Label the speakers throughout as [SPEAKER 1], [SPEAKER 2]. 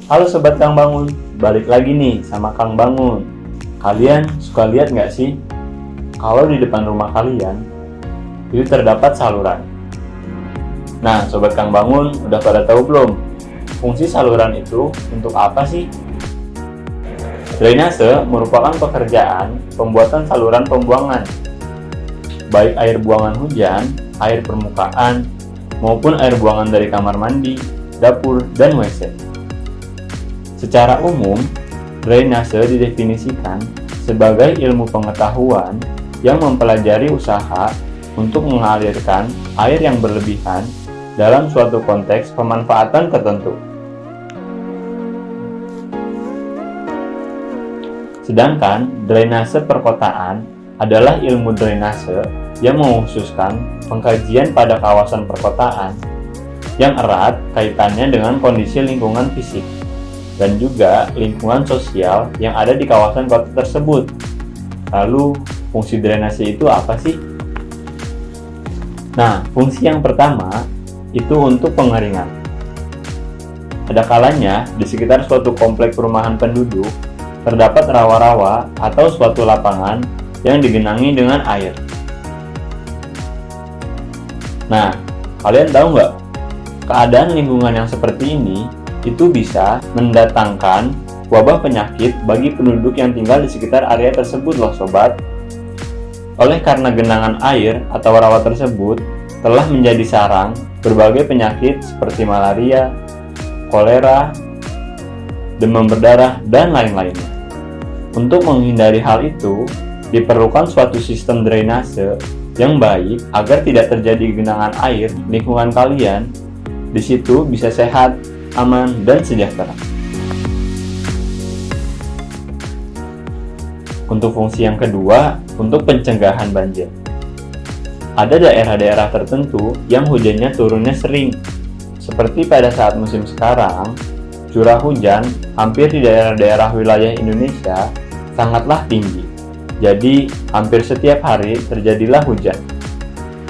[SPEAKER 1] Halo Sobat Kang Bangun, balik lagi nih sama Kang Bangun. Kalian suka lihat nggak sih? Kalau di depan rumah kalian, itu terdapat saluran. Nah, Sobat Kang Bangun, udah pada tahu belum? Fungsi saluran itu untuk apa sih? Drainase merupakan pekerjaan pembuatan saluran pembuangan, baik air buangan hujan, air permukaan, maupun air buangan dari kamar mandi, dapur, dan WC. Secara umum, drainase didefinisikan sebagai ilmu pengetahuan yang mempelajari usaha untuk mengalirkan air yang berlebihan dalam suatu konteks pemanfaatan tertentu. Sedangkan drainase perkotaan adalah ilmu drainase yang mengkhususkan pengkajian pada kawasan perkotaan yang erat kaitannya dengan kondisi lingkungan fisik dan juga lingkungan sosial yang ada di kawasan kota tersebut. Lalu, fungsi drainase itu apa sih? Nah, fungsi yang pertama itu untuk pengeringan. Ada kalanya di sekitar suatu komplek perumahan penduduk terdapat rawa-rawa atau suatu lapangan yang digenangi dengan air. Nah, kalian tahu nggak? Keadaan lingkungan yang seperti ini itu bisa mendatangkan wabah penyakit bagi penduduk yang tinggal di sekitar area tersebut loh sobat. Oleh karena genangan air atau rawa tersebut telah menjadi sarang berbagai penyakit seperti malaria, kolera, demam berdarah, dan lain-lainnya. Untuk menghindari hal itu, diperlukan suatu sistem drainase yang baik agar tidak terjadi genangan air lingkungan kalian di situ bisa sehat, aman, dan sejahtera. Untuk fungsi yang kedua, untuk pencegahan banjir. Ada daerah-daerah tertentu yang hujannya turunnya sering. Seperti pada saat musim sekarang, curah hujan hampir di daerah-daerah wilayah Indonesia sangatlah tinggi. Jadi, hampir setiap hari terjadilah hujan.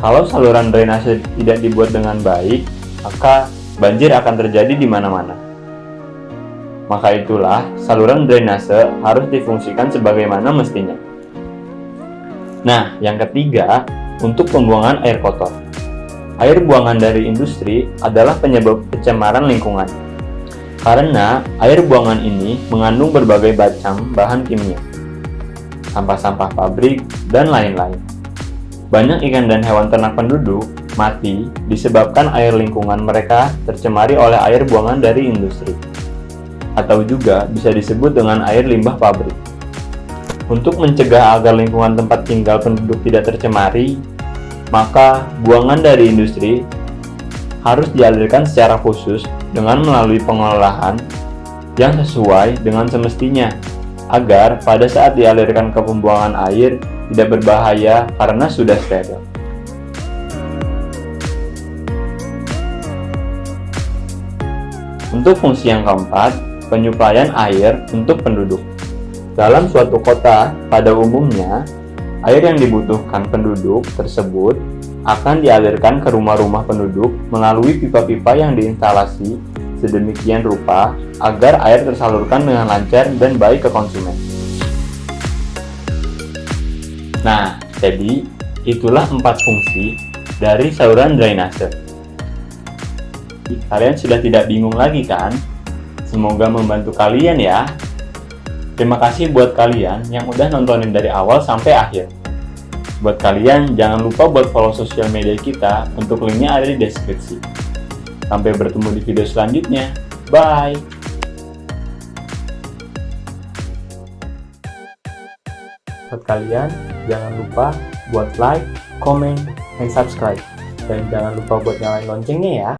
[SPEAKER 1] Kalau saluran drainase tidak dibuat dengan baik, maka banjir akan terjadi di mana-mana. Maka itulah, saluran drainase harus difungsikan sebagaimana mestinya. Nah, yang ketiga, untuk pembuangan air kotor. Air buangan dari industri adalah penyebab pencemaran lingkungan. Karena air buangan ini mengandung berbagai macam bahan kimia, sampah-sampah pabrik, dan lain-lain. Banyak ikan dan hewan ternak penduduk mati disebabkan air lingkungan mereka tercemari oleh air buangan dari industri, atau juga bisa disebut dengan air limbah pabrik. Untuk mencegah agar lingkungan tempat tinggal penduduk tidak tercemari, maka buangan dari industri harus dialirkan secara khusus dengan melalui pengolahan yang sesuai dengan semestinya, agar pada saat dialirkan ke pembuangan air tidak berbahaya karena sudah steril. Untuk fungsi yang keempat, penyuplaian air untuk penduduk. Dalam suatu kota, pada umumnya, air yang dibutuhkan penduduk tersebut akan dialirkan ke rumah-rumah penduduk melalui pipa-pipa yang diinstalasi sedemikian rupa agar air tersalurkan dengan lancar dan baik ke konsumen. Nah, jadi itulah 4 fungsi dari saluran drainase. Kalian sudah tidak bingung lagi kan? Semoga membantu kalian ya. Terima kasih buat kalian yang udah nontonin dari awal sampai akhir. Buat kalian, jangan lupa buat follow sosial media kita, untuk linknya ada di deskripsi. Sampai bertemu di video selanjutnya. Bye! Buat kalian, jangan lupa buat like, comment, dan subscribe. Dan jangan lupa buat nyalain loncengnya ya.